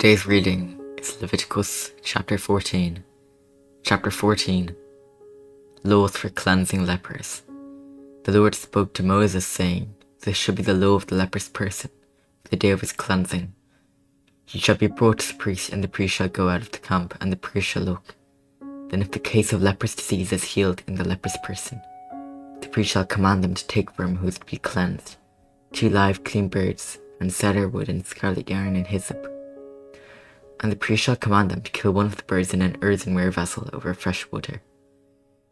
Today's reading is Leviticus chapter 14. Chapter 14. Laws for cleansing lepers. The Lord spoke to Moses, saying, This shall be the law of the leprous person, for the day of his cleansing. He shall be brought to the priest, and the priest shall go out of the camp, and the priest shall look. Then if the case of leprous disease is healed in the leprous person, the priest shall command them to take for him who is to be cleansed 2 live clean birds, and cedar wood, and scarlet yarn, and hyssop. And the priest shall command them to kill one of the birds in an earthenware vessel over fresh water.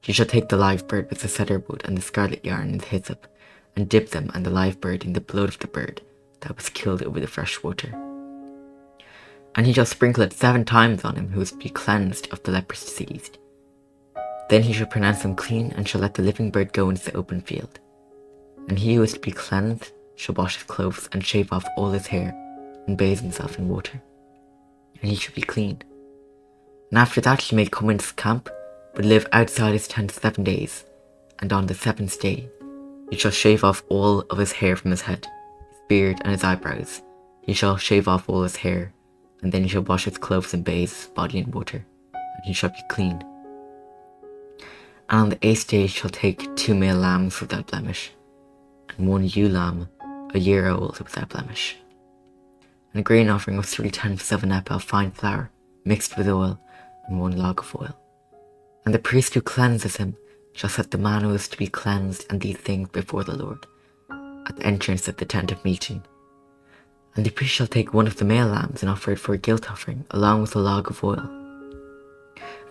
He shall take the live bird with the cedar wood and the scarlet yarn and the hyssop, and dip them and the live bird in the blood of the bird that was killed over the fresh water. And he shall sprinkle it 7 times on him who is to be cleansed of the leprous disease. Then he shall pronounce him clean, and shall let the living bird go into the open field. And he who is to be cleansed shall wash his clothes, and shave off all his hair, and bathe himself in water, and he shall be clean. And after that he may come into the camp, but live outside his tent 7 days, and on the 7th day he shall shave off all of his hair from his head, his beard, and his eyebrows. He shall shave off all his hair, and then he shall wash his clothes and bathe his body in water, and he shall be clean. And on the 8th day he shall take 2 male lambs without blemish, and 1 ewe lamb, a year old, without blemish, and a grain offering of 3/10 of an ephah of fine flour, mixed with oil, and 1 log of oil. And the priest who cleanses him shall set the man who is to be cleansed and these things before the Lord, at the entrance of the tent of meeting. And the priest shall take 1 of the male lambs and offer it for a guilt offering, along with a log of oil,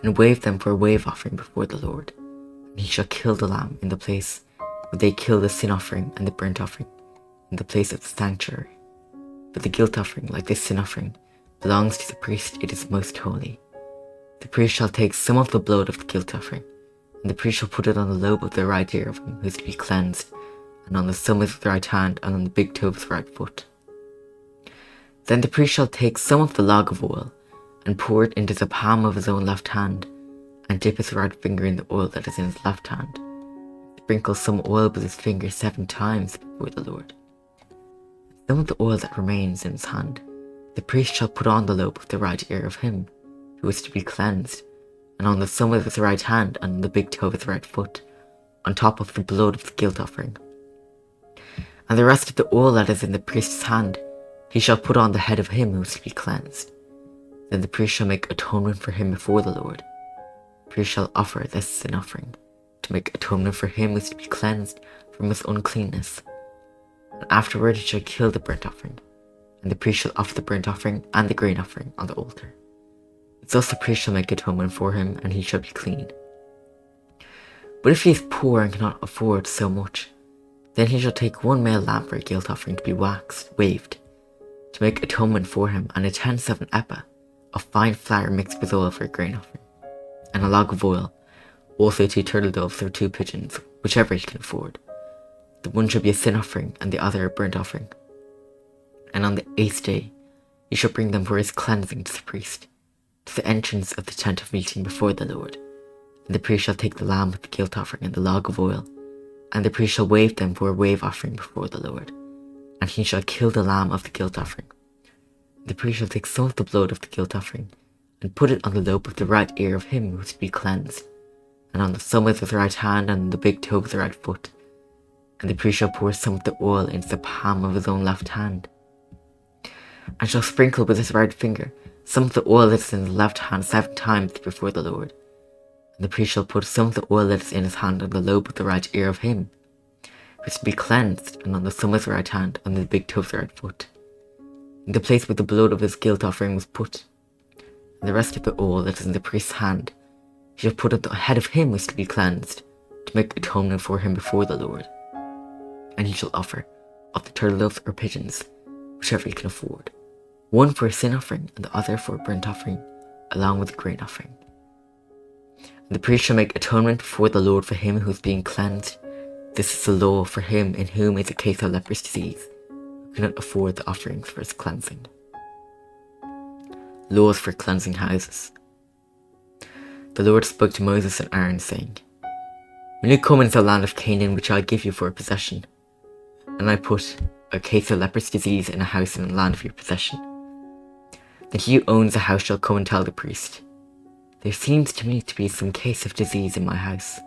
and wave them for a wave offering before the Lord. And he shall kill the lamb in the place where they kill the sin offering and the burnt offering, in the place of the sanctuary. But the guilt offering, like this sin offering, belongs to the priest. It is most holy. The priest shall take some of the blood of the guilt offering, and the priest shall put it on the lobe of the right ear of him who is to be cleansed, and on the thumb of the right hand, and on the big toe of his right foot. Then the priest shall take some of the log of oil, and pour it into the palm of his own left hand, and dip his right finger in the oil that is in his left hand. Sprinkle some oil with his finger 7 times before the Lord. Some of the oil that remains in his hand, the priest shall put on the lobe of the right ear of him who is to be cleansed, and on the thumb of his right hand, and on the big toe of his right foot, on top of the blood of the guilt offering. And the rest of the oil that is in the priest's hand, he shall put on the head of him who is to be cleansed. Then the priest shall make atonement for him before the Lord. The priest shall offer this sin offering, to make atonement for him who is to be cleansed from his uncleanness. And afterward he shall kill the burnt offering, and the priest shall offer the burnt offering and the grain offering on the altar. Thus the priest shall make atonement for him, and he shall be clean. But if he is poor and cannot afford so much, then he shall take 1 male lamb for a guilt offering to be waved, to make atonement for him, and 1/10 of an ephah of fine flour mixed with oil for a grain offering, and a log of oil, also 2 turtle doves or 2 pigeons, whichever he can afford. The one shall be a sin offering, and the other a burnt offering. And on the 8th day he shall bring them for his cleansing to the priest, to the entrance of the tent of meeting before the Lord. And the priest shall take the lamb with the guilt offering and the log of oil, and the priest shall wave them for a wave offering before the Lord. And he shall kill the lamb of the guilt offering. The priest shall take some of the blood of the guilt offering, and put it on the lobe of the right ear of him who is to be cleansed, and on the thumb of the right hand, and on the big toe of the right foot. And the priest shall pour some of the oil into the palm of his own left hand, and shall sprinkle with his right finger some of the oil that is in his left hand 7 times before the Lord. And the priest shall put some of the oil that is in his hand on the lobe of the right ear of him who is to be cleansed, and on the thumb of the right hand, and on the big toe of the right foot, in the place where the blood of his guilt offering was put. And the rest of the oil that is in the priest's hand he shall put on the head of him who is to be cleansed, to make atonement for him before the Lord. And he shall offer of the turtle doves or pigeons, whichever he can afford, 1 for a sin offering, and the other for a burnt offering, along with a grain offering. And the priest shall make atonement before the Lord for him who is being cleansed. This is the law for him in whom is a case of leprous disease, who cannot afford the offerings for his cleansing. Laws for cleansing houses. The Lord spoke to Moses and Aaron, saying, When you come into the land of Canaan, which I give you for a possession, and I put a case of leprous disease in a house in the land of your possession, And he who owns the house shall come and tell the priest, there seems to me to be some case of disease in my house.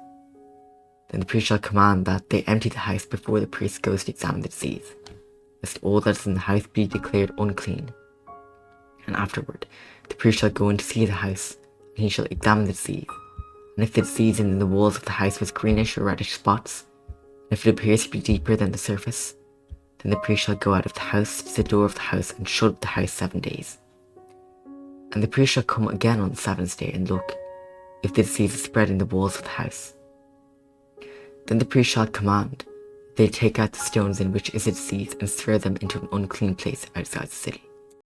Then the priest shall command that they empty the house before the priest goes to examine the disease, lest all that is in the house be declared unclean. And afterward the priest shall go in to see the house, and he shall examine the disease. And if the disease in the walls of the house was greenish or reddish spots, and if it appears to be deeper than the surface, then the priest shall go out of the house to the door of the house and shut the house 7 days. And the priest shall come again on the 7th day and look, if the disease is spread in the walls of the house. Then the priest shall command, they take out the stones in which is a disease and throw them into an unclean place outside the city.